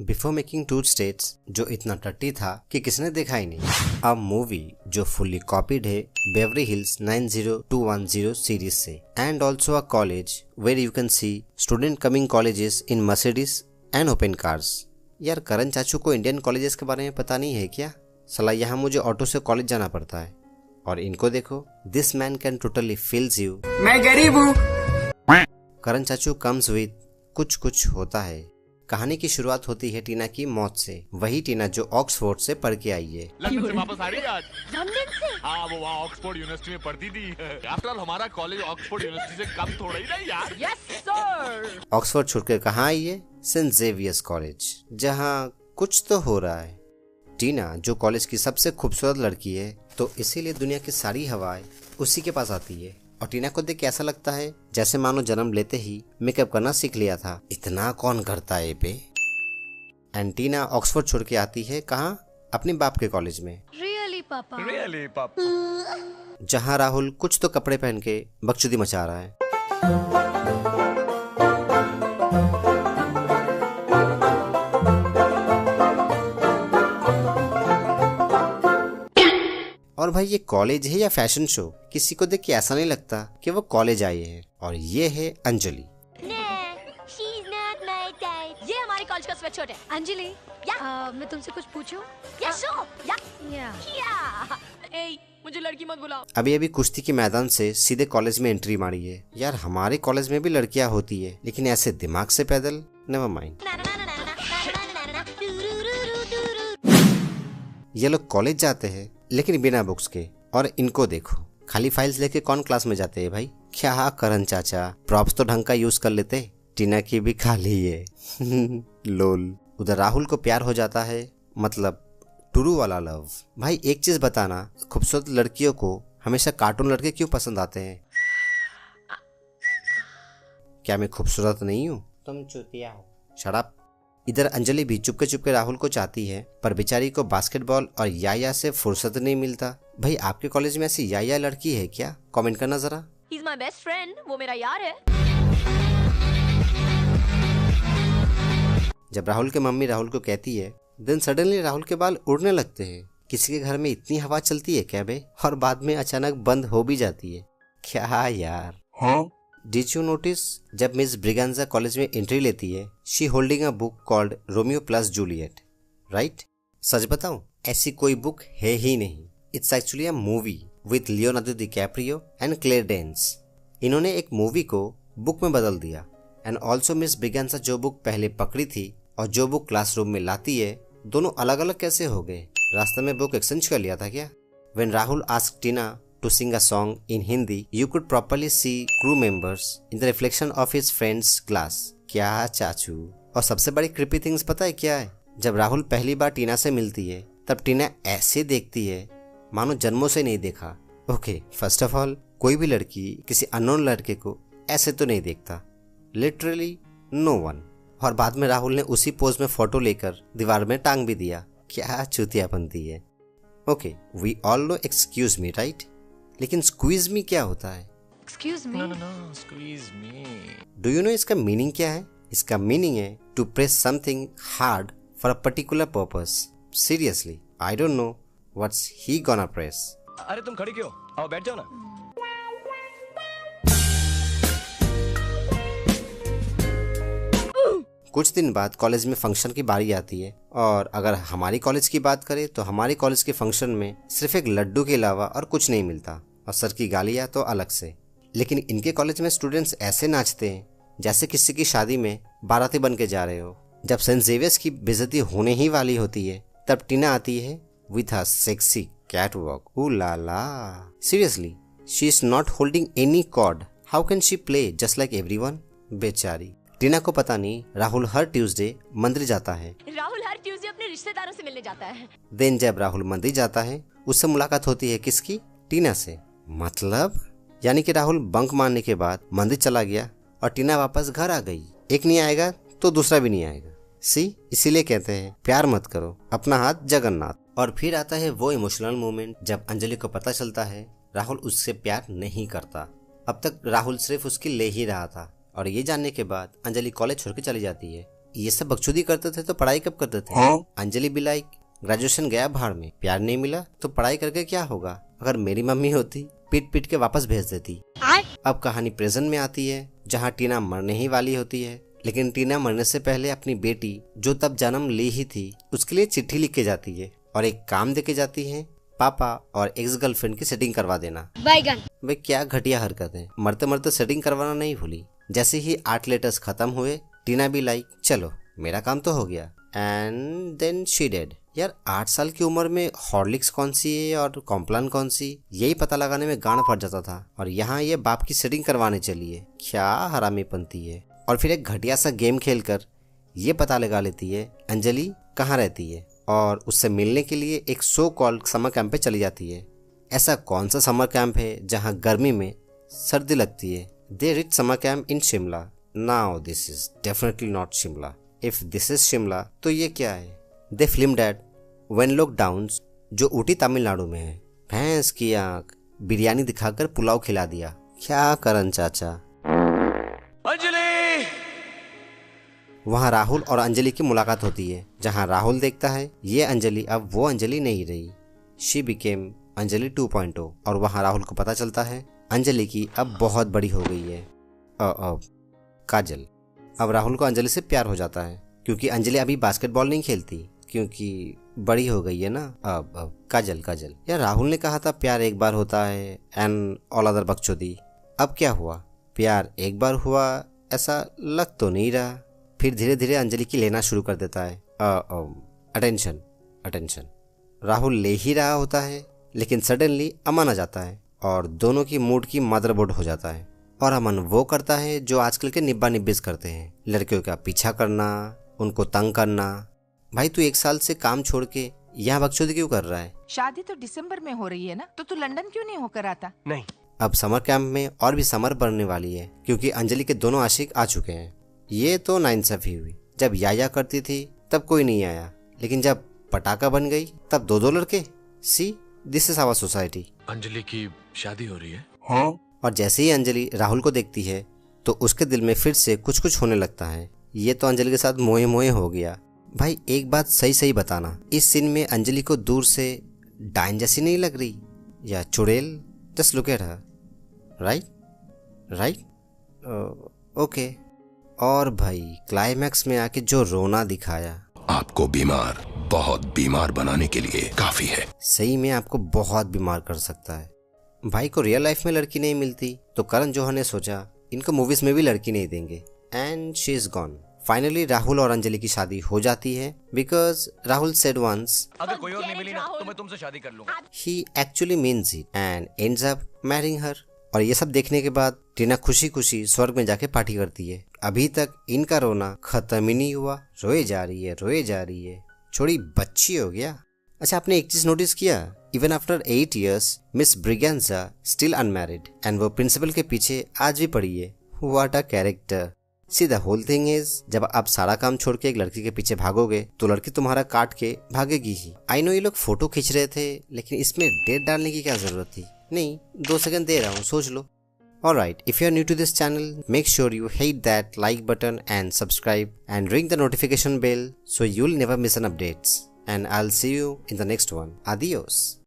Before making to states जो इतना टट्टी था कि किसने देखा ही नहीं। अब मूवी जो फुल्ली कॉपीड है बेवरी हिल्स 90210 सीरीज से, and also a college where you can see student coming colleges in Mercedes and open cars. यार करण चाचू को इंडियन कॉलेजेस के बारे में पता नहीं है क्या? साला यहाँ मुझे ऑटो से कॉलेज जाना पड़ता है और इनको देखो, this man can totally feels you. मैं गरीब हूँ। करण चाचू कम्स विद कुछ कुछ होता है। कहानी की शुरुआत होती है टीना की मौत से, वही टीना जो ऑक्सफोर्ड से पढ़ के आई है। लंदन से वापस आ रही है आज। लंदन से? हाँ, वो वहाँ ऑक्सफोर्ड यूनिवर्सिटी में पढ़ती थी। आफ्टर ऑल हमारा कॉलेज ऑक्सफोर्ड यूनिवर्सिटी से कम थोड़ा ही नहीं यार। Yes sir. ऑक्सफोर्ड छोड़कर कहाँ आई है? सेंट जेवियर्स कॉलेज, जहाँ कुछ तो हो रहा है। टीना जो कॉलेज की सबसे खूबसूरत लड़की है, तो इसीलिए दुनिया की सारी हवाएं उसी के पास आती है। और टीना को देख के ऐसा लगता है जैसे मानो जन्म लेते ही मेकअप करना सीख लिया था। इतना कौन करता है बे? एंड टीना ऑक्सफोर्ड छोड़ के आती है कहाँ? अपने बाप के कॉलेज में। रियली पापा? रियली पापा। जहाँ राहुल कुछ तो कपड़े पहन के बकचोदी मचा रहा है। और भाई ये कॉलेज है या फैशन शो? किसी को देख के ऐसा नहीं लगता कि वो कॉलेज आए हैं। और ये है अंजलि। ये हमारे कॉलेज का स्वेटशर्ट है। अंजलि, मैं तुमसे कुछ पूछूं? मुझे लड़की मत बुलाओ। अभी अभी कुश्ती के मैदान से सीधे कॉलेज में एंट्री मारी है। यार हमारे कॉलेज में भी लड़कियां होती है, लेकिन ऐसे दिमाग से पैदल नेवर माइंड। ये लोग कॉलेज जाते हैं लेकिन बिना बुक्स के, और इनको देखो खाली फाइल्स लेके कौन क्लास में जाते हैं भाई? क्या करण चाचा, प्रॉप्स तो ढंग का यूज कर लेते। टीना की भी खाली है। लोल। उधर राहुल को प्यार हो जाता है, मतलब टुरू वाला लव। भाई एक चीज बताना, खूबसूरत लड़कियों को हमेशा कार्टून लड़के क्यों पसंद आते हैं? क्या मैं खूबसूरत नहीं हूँ? तुम चूतिया हो। Shut up. इधर अंजलि भी चुपके चुपके राहुल को चाहती है, पर बेचारी को बास्केटबॉल और याया से फुर्सत नहीं मिलता। भाई आपके कॉलेज में ऐसी याया लड़की है क्या? कमेंट करना जरा। He's my best friend, वो मेरा यार है। जब राहुल के मम्मी राहुल को कहती है, देन सडनली राहुल के बाल उड़ने लगते हैं। किसी के घर में इतनी हवा चलती है क्या बे? और बाद में अचानक बंद हो भी जाती है। क्या यार? हाँ? Did you notice जब मिस ब्रिगेंजा कॉलेज में एंट्री लेती है, she holding a book called Romeo plus Juliet, right? सच बताऊं, ऐसी कोई बुक है ही नहीं। It's actually a movie with Leonardo DiCaprio and Claire Danes. इन्होंने एक मूवी को बुक में बदल दिया। एंड ऑल्सो मिस ब्रिगेंजा जो बुक पहले पकड़ी थी और जो बुक क्लासरूम में लाती है, दोनों अलग अलग कैसे हो गए? रास्ते में बुक एक्सचेंज कर लिया था क्या? When Rahul asked Tina to sing a song in Hindi, you could properly see crew members in the reflection of his friend's glass. क्या चाचू? और सबसे बड़ी creepy things पता है क्या है? जब राहुल पहली बार टीना से मिलती है, तब टीना ऐसे देखती है मानो जन्मों से नहीं देखा। ओके, फर्स्ट ऑफ ऑल कोई भी लड़की किसी अननोन लड़के को ऐसे तो नहीं देखता, लिटरली नो वन। और बाद में राहुल ने उसी पोज में फोटो लेकर दीवार में टांग भी दिया। क्या चूतिया बनती है। Okay, we all know excuse me, right? लेकिन स्क्वीज मी क्या होता है? Excuse me? No, squeeze me. Do you know इसका मीनिंग क्या है? इसका मीनिंग है to press something hard for a particular purpose. Seriously, I don't know what's he gonna press. अरे तुम खड़ी क्यों? आओ बैठ जाओ ना। कुछ दिन बाद कॉलेज में फंक्शन की बारी आती है, और अगर हमारी कॉलेज की बात करें तो हमारी कॉलेज के फंक्शन में सिर्फ एक लड्डू के अलावा और कुछ नहीं मिलता, और सर की गालियाँ तो अलग से। लेकिन इनके कॉलेज में स्टूडेंट्स ऐसे नाचते हैं जैसे किसी की शादी में बाराती बन के जा रहे हो। जब सेंट जेवियर्स की बेइज्जती होने ही वाली होती है, तब टीना आती है with a sexy cat walk. Oh la la, seriously she is not holding any chord, how can she play just like everyone? बेचारी। टीना को पता नहीं राहुल हर ट्यूसडे मंदिर जाता है। राहुल हर ट्यूसडे अपने रिश्तेदारों से मिलने जाता है। देन जब राहुल मंदिर जाता है, उससे मुलाकात होती है किसकी? टीना से। मतलब यानी कि राहुल बंक मारने के बाद मंदिर चला गया और टीना वापस घर आ गई। एक नहीं आएगा तो दूसरा भी नहीं आएगा। सी, इसीलिए कहते हैं प्यार मत करो, अपना हाथ जगन्नाथ। और फिर आता है वो इमोशनल मोमेंट जब अंजलि को पता चलता है राहुल उससे प्यार नहीं करता। अब तक राहुल सिर्फ उसकी ले ही रहा था, और ये जानने के बाद अंजलि कॉलेज छोड़ के चली जाती है। ये सब बकचोदी करते थे तो पढ़ाई कब करते थे? अंजलि भी लाइक ग्रेजुएशन गया भाड़ में, प्यार नहीं मिला तो पढ़ाई करके क्या होगा? अगर मेरी मम्मी होती पीट पीट के वापस भेज देती। अब कहानी प्रेजेंट में आती है जहाँ टीना मरने ही वाली होती है, लेकिन टीना मरने से पहले अपनी बेटी जो तब जन्म ली ही थी उसके लिए चिट्ठी लिख के जाती है और एक काम दे के जाती है, पापा और एक्स गर्लफ्रेंड की सेटिंग करवा देना। भाई क्या घटिया हरकत है, मरते मरते सेटिंग करवाना नहीं भूली। जैसे ही 8 लेटर्स खत्म हुए टीना भी लाइक चलो मेरा काम तो हो गया, एंड देन शी डेड। यार 8 साल की उम्र में हॉर्लिक्स कौन सी है और कॉम्प्लान कौन सी, यही पता लगाने में गांड फट जाता था, और यहाँ ये बाप की सेटिंग करवाने चली है। क्या हरामीपंती है। और फिर एक घटिया सा गेम खेलकर ये पता लगा लेती है अंजलि कहाँ रहती है और उससे मिलने के लिए एक सो कॉल्ड समर कैंप पे चली जाती है। ऐसा कौन सा समर कैंप है जहाँ गर्मी में सर्दी लगती है? They reach summer camp in Shimla. Now this is definitely not Shimla. If this is Shimla तो ये क्या है? They film that Wenlock Downs जो ऊटी तमिलनाडु में है। भैंस की आंख बिरयानी दिखाकर पुलाव खिला दिया। क्या करन चाचा। अंजलि! वहाँ राहुल और अंजलि की मुलाकात होती है, जहाँ राहुल देखता है ये अंजलि अब वो अंजलि नहीं रही, शी बिकेम अंजलि 2.0। और वहाँ राहुल को पता चलता है अंजलि की अब बहुत बड़ी हो गई है, काजल। अब राहुल को अंजलि से प्यार हो जाता है क्योंकि अंजलि अभी बास्केटबॉल नहीं खेलती क्योंकि बड़ी हो गई है ना। अब काजल यार राहुल ने कहा था प्यार एक बार होता है एंड ऑल अदर बकचोदी। अब क्या हुआ? प्यार एक बार हुआ ऐसा लग तो नहीं रहा। फिर धीरे धीरे अंजलि की लेना शुरू कर देता है। अटेंशन राहुल ले ही रहा होता है, लेकिन सडनली अमन आ जाता है और दोनों की मूड की मदरबोर्ड हो जाता है। और अमन वो करता है जो आजकल के निब्बा निब्बिस करते हैं, लड़कियों का पीछा करना, उनको तंग करना। भाई तू 1 साल से काम छोड़ के यहाँ बकचोदी क्यों कर रहा है? शादी तो दिसंबर में हो रही है ना, तो तू लंदन क्यों नहीं होकर आता? नहीं। अब समर कैंप में और भी समर बढ़ने वाली है क्योंकि अंजलि के दोनों आशिक आ चुके हैं। ये तो नाइंसाफी हुई। जब याया करती थी तब कोई नहीं आया, लेकिन जब पटाखा बन गई तब 2 लड़के। See this is our society. Anjali की शादी हो रही है। हाँ। और जैसे ही अंजलि राहुल को देखती है तो उसके दिल में फिर से कुछ कुछ होने लगता है। ये तो अंजलि के साथ मोए मोए हो गया। भाई एक बात सही सही बताना, इस सीन में अंजलि को दूर से डाइन जैसी नहीं लग रही या चुड़ैल? Just look at her, right okay. और भाई क्लाइमैक्स में आके जो रोना दिखाया, आपको बीमार, बहुत बीमार बनाने के लिए काफी है। सही में आपको बहुत बीमार कर सकता है। भाई को रियल लाइफ में लड़की नहीं मिलती तो करण जौहर ने सोचा इनको मूवीज में भी लड़की नहीं देंगे, and she is gone. Finally Rahul और अंजलि की शादी हो जाती है बिकॉज राहुल सेड वंस अगर कोई और नहीं मिली ना तो मैं तुमसे शादी कर लूंगा। He actually means it and ends up marrying her. और ये सब देखने के बाद टीना खुशी खुशी स्वर्ग में जाके पार्टी करती है। अभी तक इनका रोना खत्म ही नहीं हुआ, रोए जा रही है। छोड़ी बच्ची हो गया। अच्छा आपने एक चीज नोटिस किया? Even after 8 years miss Braganza still unmarried and वो प्रिंसिपल के पीछे आज भी पड़ी है। What a character. See the whole thing is जब आप सारा काम छोड़ के एक लड़की के पीछे भागोगे तो लड़की तुम्हारा काट के भागेगी ही। आई नो ये लोग फोटो खींच रहे थे, लेकिन इसमें डेट डालने की क्या जरूरत थी? नहीं, 2 सेकंड दे रहा हूँ, सोच लो। Alright, if you are new to this channel, make sure you hit that like button and subscribe and ring the notification bell so you'll never miss an updates. And I'll see you in the next one. Adios.